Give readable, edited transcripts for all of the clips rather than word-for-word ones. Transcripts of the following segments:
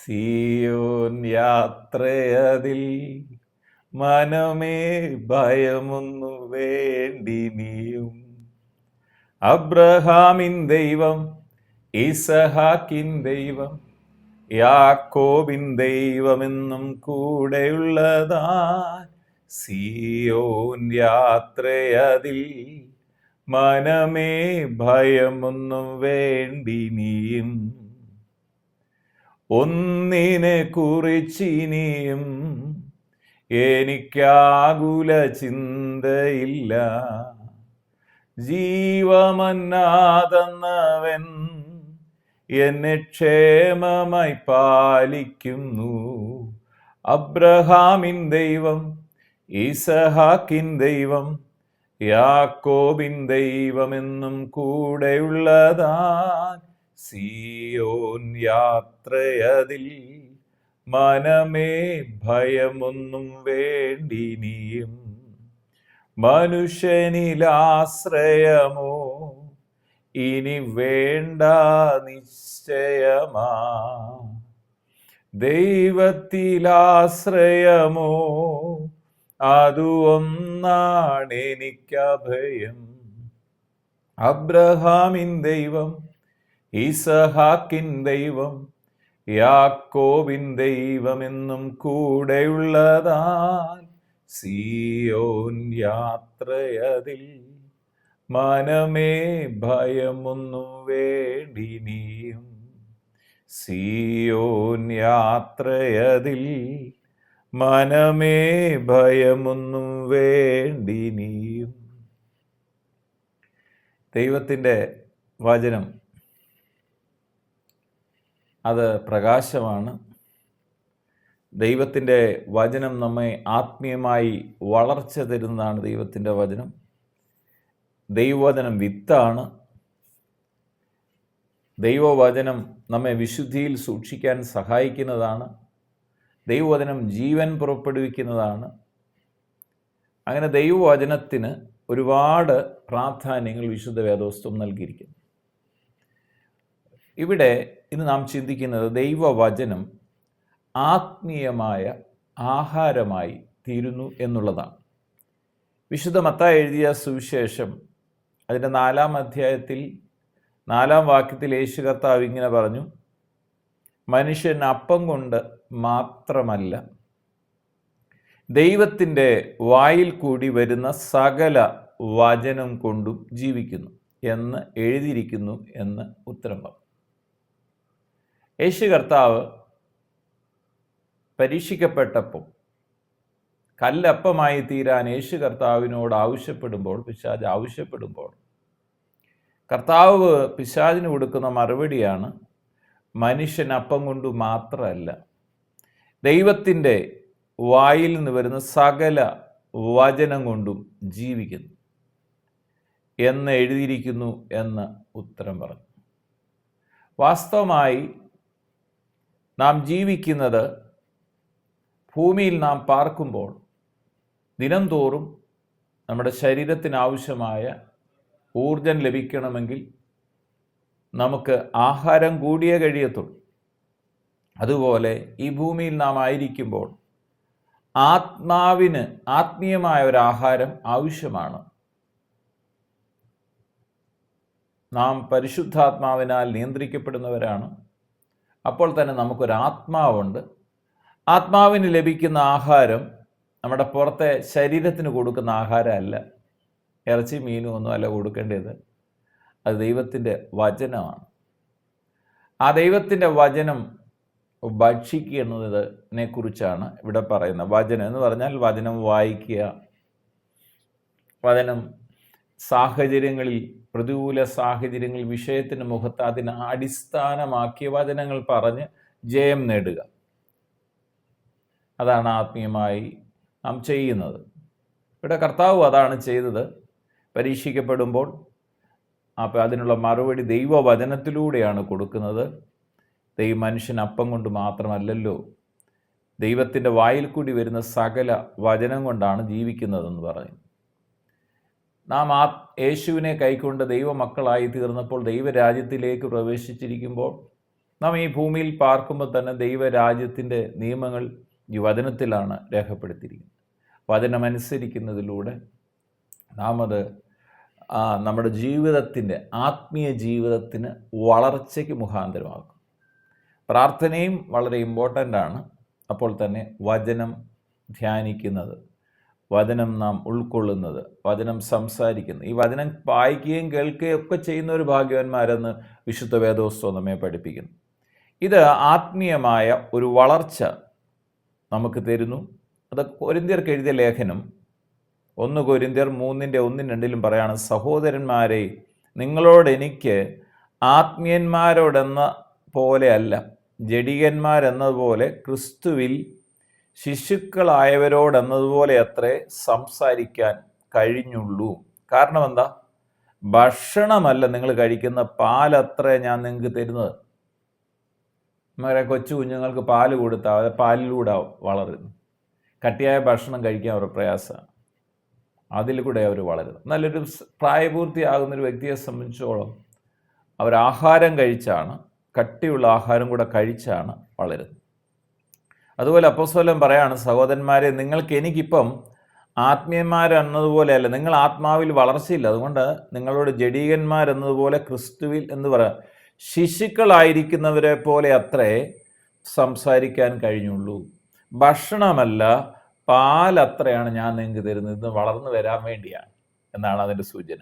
സിയോൻ യാത്രയതിൽ മനമേ ഭയമൊന്നു വേണ്ടിനിയും. അബ്രഹാമിൻ ദൈവം, ഇസഹാക്കിൻ ദൈവം, യാക്കോബിൻ ദൈവമെന്നും കൂടെയുള്ളതാ. സിയോൻ യാത്രയതിൽ മനമേ ഭയമൊന്നും വേണ്ടിനിയും. ഒന്നിനെ കുറിച്ചിനിയും എനിക്കാകുല ചിന്തയില്ല. ജീവമന്നാതെന്നവൻ എന്നെ ക്ഷേമമായി പാലിക്കുന്നു. അബ്രഹാമിൻ ദൈവം, ഇസഹാക്കിൻ ദൈവം, യാക്കോബിൻ ദൈവമെന്നും കൂടെയുള്ളതാ. സിയോൻ യാത്രയതിൽ മനമേ ഭയമൊന്നും വേണ്ടിനിയും. മനുഷ്യനിലാശ്രയമോ ഇനി വേണ്ട നിശ്ചയമാ. ദൈവത്തിലാശ്രയമോ അതു ഒന്നാണെനിക്കഭയം. അബ്രഹാമിൻ ദൈവം, ഇസഹാക്കിൻ ദൈവം, യാക്കോബിൻ ദൈവമെന്നും കൂടെയുള്ളതാൽ. സിയോൻ യാത്രയതിൽ മനമേ ഭയമൊന്നു വേണ്ടിനിയും. സിയോൻ യാത്രയതിൽ മനമേ ഭയമൊന്നും വേണ്ടിനിയും. ദൈവത്തിൻ്റെ വചനം അത് പ്രകാശമാണ്. ദൈവത്തിൻ്റെ വചനം നമ്മെ ആത്മീയമായി വളർച്ച തരുന്നതാണ്. ദൈവത്തിൻ്റെ വചനം, ദൈവവചനം വിത്താണ്. ദൈവവചനം നമ്മെ വിശുദ്ധിയിൽ സൂക്ഷിക്കാൻ സഹായിക്കുന്നതാണ്. ദൈവവചനം ജീവൻ പുറപ്പെടുവിക്കുന്നതാണ്. അങ്ങനെ ദൈവവചനത്തിന് ഒരുപാട് പ്രാധാന്യങ്ങൾ വിശുദ്ധ വേദോസ്തം നൽകിയിരിക്കുന്നു. ഇവിടെ ഇന്ന് നാം ചിന്തിക്കുന്നത് ദൈവവചനം ആത്മീയമായ ആഹാരമായി തീരുന്നു എന്നുള്ളതാണ്. വിശുദ്ധ മത്തായി എഴുതിയ സുവിശേഷം അതിൻ്റെ 4-ാം അധ്യായത്തിൽ 4-ാം വാക്യത്തിൽ യേശു കർത്താവ് ഇങ്ങനെ പറഞ്ഞു, മനുഷ്യൻ അപ്പം കൊണ്ട് മാത്രമല്ല ദൈവത്തിൻ്റെ വായിൽ കൂടി വരുന്ന സകല വചനം കൊണ്ടും ജീവിക്കുന്നു എന്ന് എഴുതിയിരിക്കുന്നു എന്ന് ഉത്തരം പറഞ്ഞു. യേശു കർത്താവ് പരീക്ഷിക്കപ്പെട്ടപ്പോൾ കല്ലപ്പമായി തീരാൻ യേശു കർത്താവിനോട് പിശാച് ആവശ്യപ്പെടുമ്പോൾ കർത്താവ് പിശാചിന് കൊടുക്കുന്ന മറുപടിയാണ്, മനുഷ്യൻ അപ്പം കൊണ്ട് മാത്രമല്ല ദൈവത്തിൻ്റെ വായിൽ നിന്ന് വരുന്ന സകല വചനം കൊണ്ടും ജീവിക്കുന്നു എന്ന് എഴുതിയിരിക്കുന്നു എന്ന് ഉത്തരം പറഞ്ഞു. വാസ്തവമായി നാം ജീവിക്കുന്നത്, ഭൂമിയിൽ നാം പാർക്കുമ്പോൾ ദിനം തോറും നമ്മുടെ ശരീരത്തിനാവശ്യമായ ഊർജം ലഭിക്കണമെങ്കിൽ നമുക്ക് ആഹാരം കൂടിയേ കഴിയത്തുള്ളൂ. അതുപോലെ ഈ ഭൂമിയിൽ നാം ആയിരിക്കുമ്പോൾ ആത്മാവിന് ആത്മീയമായ ഒരു ആഹാരം ആവശ്യമാണ്. നാം പരിശുദ്ധാത്മാവിനാൽ നിയന്ത്രിക്കപ്പെടുന്നവരാണ്. അപ്പോൾ തന്നെ നമുക്കൊരാത്മാവുണ്ട്. ആത്മാവിന് ലഭിക്കുന്ന ആഹാരം നമ്മുടെ പുറത്തെ ശരീരത്തിന് കൊടുക്കുന്ന ആഹാരമല്ല, ഇറച്ചി മീനും ഒന്നും അല്ല കൊടുക്കേണ്ടത്. അത് ദൈവത്തിൻ്റെ വചനമാണ്. ആ ദൈവത്തിൻ്റെ വചനം ഭക്ഷിക്കുക എന്നതിനെ കുറിച്ചാണ് ഇവിടെ പറയുന്നത്. വചനം എന്ന് പറഞ്ഞാൽ വചനം വായിക്കുക, വചനം സാഹചര്യങ്ങളിൽ, പ്രതികൂല സാഹചര്യങ്ങളിൽ വിഷയത്തിന് മുഖത്ത് അതിനെ അടിസ്ഥാനമാക്കിയ വചനങ്ങൾ പറഞ്ഞ് ജയം നേടുക. അതാണ് ആത്മീയമായി നാം ചെയ്യുന്നത്. ഇവിടെ കർത്താവ് അതാണ് ചെയ്തത്. പരീക്ഷിക്കപ്പെടുമ്പോൾ അപ്പോൾ അതിനുള്ള മറുപടി ദൈവവചനത്തിലൂടെയാണ് കൊടുക്കുന്നത്. മനുഷ്യൻ അപ്പം കൊണ്ട് മാത്രമല്ലല്ലോ, ദൈവത്തിൻ്റെ വായിൽ കൂടി വരുന്ന സകല വചനം കൊണ്ടാണ് ജീവിക്കുന്നതെന്ന് പറയും. നാം യേശുവിനെ കൈക്കൊണ്ട് ദൈവമക്കളായി തീർന്നപ്പോൾ, ദൈവരാജ്യത്തിലേക്ക് പ്രവേശിച്ചിരിക്കുമ്പോൾ നാം ഈ ഭൂമിയിൽ പാർക്കുമ്പോൾ തന്നെ ദൈവരാജ്യത്തിൻ്റെ നിയമങ്ങൾ ഈ വചനത്തിലാണ് രേഖപ്പെടുത്തിയിരിക്കുന്നത്. വചനമനുസരിക്കുന്നതിലൂടെ നാം അത് നമ്മുടെ ജീവിതത്തിൻ്റെ ആത്മീയ ജീവിതത്തിന് വളർച്ചയ്ക്ക് മുഖാന്തരമാക്കും. പ്രാർത്ഥനയും വളരെ ഇമ്പോർട്ടൻ്റ് ആണ്. അപ്പോൾ തന്നെ വചനം ധ്യാനിക്കുന്നത്, വചനം നാം ഉൾക്കൊള്ളുന്നത്, വചനം സംസാരിക്കുന്നത്, ഈ വചനം വായിക്കുകയും കേൾക്കുകയും ഒക്കെ ചെയ്യുന്ന ഒരു ഭാഗ്യവാന്മാരെന്ന് വിശുദ്ധ വേദോസ്തവം നമ്മെ പഠിപ്പിക്കുന്നു. ഇത് ആത്മീയമായ ഒരു വളർച്ച നമുക്ക് തരുന്നു. അത് കൊരിന്ത്യർക്ക് എഴുതിയ ലേഖനം 1 കൊരിന്ത്യർ 3:1-2 പറയാണ്, സഹോദരന്മാരെ, നിങ്ങളോട് എനിക്ക് ആത്മീയന്മാരോടെന്ന പോലെയല്ല, ജഡികന്മാരെന്നതുപോലെ ക്രിസ്തുവിൽ ശിശുക്കളായവരോടെന്നതുപോലെ അത്രേ സംസാരിക്കാൻ കഴിഞ്ഞുള്ളൂ. കാരണം എന്താ? ഭക്ഷണമല്ല നിങ്ങൾ കഴിക്കുന്ന, പാലത്രേ ഞാൻ നിങ്ങൾക്ക് തരുന്നത്. നമ്മുടെ കൊച്ചു കുഞ്ഞുങ്ങൾക്ക് പാല് കൊടുത്താൽ അത് പാലിലൂടെ വളരുന്നു. കട്ടിയായ ഭക്ഷണം കഴിക്കാൻ അവർ പ്രയാസമാണ്, അതിൽ കൂടെ അവർ വളരുന്നു. നല്ലൊരു പ്രായപൂർത്തിയാകുന്നൊരു വ്യക്തിയെ സംബന്ധിച്ചോളം അവർ ആഹാരം കഴിച്ചാണ്, കട്ടിയുള്ള ആഹാരം കൂടെ കഴിച്ചാണ് വളരുന്നത്. അതുപോലെ അപ്പോസ്തലൻ പറയാണ്, സഹോദരന്മാരെ, എനിക്കിപ്പം ആത്മീയന്മാരെന്നതുപോലെയല്ല, നിങ്ങൾ ആത്മാവിൽ വളർച്ചയില്ല, അതുകൊണ്ട് നിങ്ങളോട് ജഡീകന്മാരെന്നതുപോലെ ക്രിസ്തുവിൽ എന്ന് പറയാം, ശിശുക്കളായിരിക്കുന്നവരെ പോലെ അത്രേ സംസാരിക്കാൻ കഴിഞ്ഞുള്ളൂ. ഭക്ഷണമല്ല, പാലത്രയാണ് ഞാൻ നിങ്ങൾക്ക് തരുന്നത്, ഇത് വളർന്നു വരാൻ വേണ്ടിയാണ് എന്നാണ് അതിൻ്റെ സൂചന.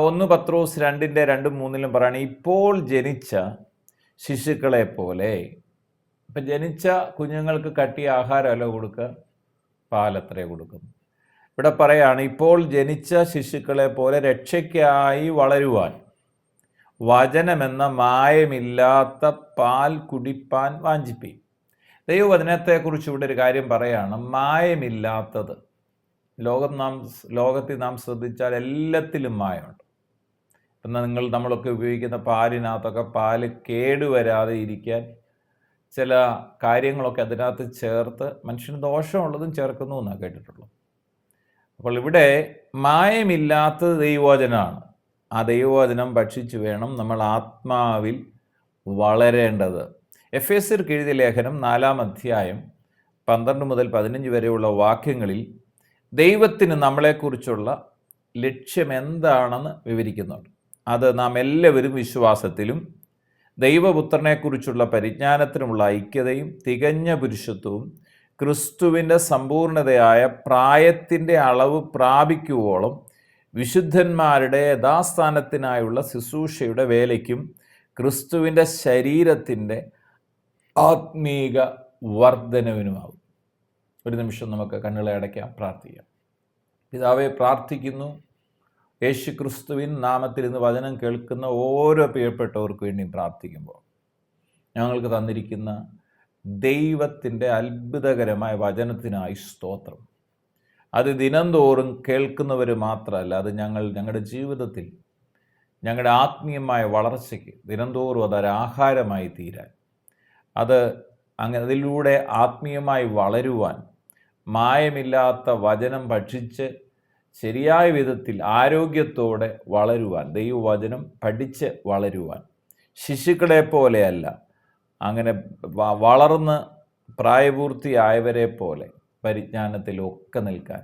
1 പത്രോസ് 2:2-3 പറയാണ്, ഇപ്പോൾ ജനിച്ച ശിശുക്കളെ പോലെ. ഇപ്പം ജനിച്ച കുഞ്ഞുങ്ങൾക്ക് കട്ടിയ ആഹാരമല്ല കൊടുക്കുക, പാലത്രേ കൊടുക്കുന്നു. ഇവിടെ പറയാണ്, ഇപ്പോൾ ജനിച്ച ശിശുക്കളെ പോലെ രക്ഷയ്ക്കായി വളരുവാൻ വചനമെന്ന മായമില്ലാത്ത പാൽ കുടിപ്പാൻ വാഞ്ചിപ്പി. ദൈവവചനത്തെക്കുറിച്ച് ഇവിടെ ഒരു കാര്യം പറയാണ്, മായമില്ലാത്തത്. ലോകത്തിൽ നാം ശ്രദ്ധിച്ചാൽ എല്ലാത്തിലും മായമുണ്ട്. എന്നാൽ നമ്മളൊക്കെ ഉപയോഗിക്കുന്ന പാലിനകത്തൊക്കെ പാല് കേടുവരാതെ ഇരിക്കാൻ ചില കാര്യങ്ങളൊക്കെ അതിനകത്ത് ചേർത്ത് മനുഷ്യന് ദോഷമുള്ളതും ചേർക്കുന്നു എന്നാണ് കേട്ടിട്ടുള്ളൂ. അപ്പോൾ ഇവിടെ മായമില്ലാത്തത് ദൈവവചനമാണ്. ആ ദൈവവചനം ഭക്ഷിച്ചു വേണം നമ്മൾ ആത്മാവിൽ വളരേണ്ടത്. എഫേസ്യർക്ക് എഴുതിയ ലേഖനം 4:12-15 വരെയുള്ള വാക്യങ്ങളിൽ ദൈവത്തിന് നമ്മളെക്കുറിച്ചുള്ള ലക്ഷ്യം എന്താണെന്ന് വിവരിക്കുന്നുണ്ട്. അത് നാം എല്ലാവരും വിശ്വാസത്തിലും ദൈവപുത്രനെക്കുറിച്ചുള്ള പരിജ്ഞാനത്തിനുമുള്ള ഐക്യതയും തികഞ്ഞ പുരുഷത്വവും ക്രിസ്തുവിൻ്റെ സമ്പൂർണതയായ പ്രായത്തിൻ്റെ അളവ് പ്രാപിക്കുവോളം വിശുദ്ധന്മാരുടെ യഥാസ്ഥാനത്തിനായുള്ള ശുശ്രൂഷയുടെ വേലയ്ക്കും ക്രിസ്തുവിൻ്റെ ശരീരത്തിൻ്റെ ആത്മീക വർധനവിനുമാവും. ഒരു നിമിഷം നമുക്ക് കണ്ണുകളെ അടയ്ക്കാം, പ്രാർത്ഥിക്കാം. പിതാവേ, പ്രാർത്ഥിക്കുന്നു, യേശു ക്രിസ്തുവിൻ നാമത്തിൽ ഇന്ന് വചനം കേൾക്കുന്ന ഓരോ പ്രിയപ്പെട്ടവർക്ക് വേണ്ടിയും പ്രാർത്ഥിക്കുമ്പോൾ ഞങ്ങൾക്ക് തന്നിരിക്കുന്ന ദൈവത്തിൻ്റെ അത്ഭുതകരമായ വചനത്തിനായി സ്തോത്രം. അത് ദിനംതോറും കേൾക്കുന്നവർ മാത്രമല്ല, അത് ഞങ്ങളുടെ ജീവിതത്തിൽ ഞങ്ങളുടെ ആത്മീയമായ വളർച്ചയ്ക്ക് ദിനംതോറും അതൊരാഹാരമായി തീരാൻ, അതിലൂടെ ആത്മീയമായി വളരുവാൻ, മായമില്ലാത്ത വചനം ഭക്ഷിച്ച് ശരിയായ വിധത്തിൽ ആരോഗ്യത്തോടെ വളരുവാൻ, ദൈവവചനം പഠിച്ച് വളരുവാൻ, ശിശുക്കളെ പോലെയല്ല, അങ്ങനെ വളർന്ന് പ്രായപൂർത്തിയായവരെ പോലെ പരിജ്ഞാനത്തിലൊക്കെ നിൽക്കാൻ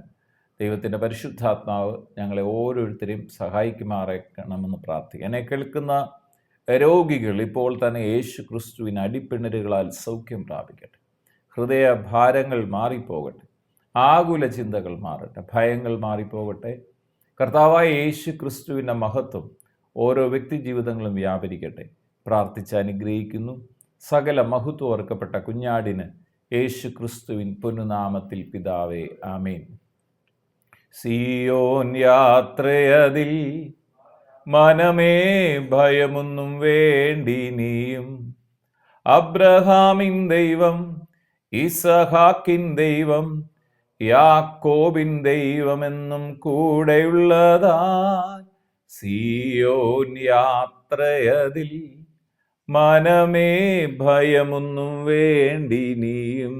ദൈവത്തിൻ്റെ പരിശുദ്ധാത്മാവ് ഞങ്ങളെ ഓരോരുത്തരെയും സഹായിക്കുമാറേക്കണമെന്ന് പ്രാർത്ഥിക്കുക. എന്നെ കേൾക്കുന്ന രോഗികൾ ഇപ്പോൾ തന്നെ യേശു ക്രിസ്തുവിന് അടിപ്പിണരുകളാൽ സൗഖ്യം പ്രാപിക്കട്ടെ. ഹൃദയഭാരങ്ങൾ മാറിപ്പോകട്ടെ, ആകുല ചിന്തകൾ മാറട്ടെ, ഭയങ്ങൾ മാറിപ്പോകട്ടെ. കർത്താവായ യേശു ക്രിസ്തുവിൻ്റെ മഹത്വം ഓരോ വ്യക്തി ജീവിതങ്ങളും വ്യാപരിക്കട്ടെ. പ്രാർത്ഥിച്ച് അനുഗ്രഹിക്കുന്നു. സകല മഹത്വം ഓർക്കപ്പെട്ട കുഞ്ഞാടിന് യേശു ക്രിസ്തുവിൻ പൊന്നുനാമത്തിൽ പിതാവേ, ആമേൻ. സിയോൻ യാത്രയതിൽ മനമേ ഭയമൊന്നും വേണ്ടി, നീയും അബ്രഹാമിൻ ദൈവം, ഇസഹാക്കിൻ ദൈവം, യാക്കോബിൻ ദൈവമെന്നും കൂടെയുള്ളതായി. സിയോൻ യാത്രയതിൽ മനമേ ഭയമൊന്നും വേണ്ടി, നീയും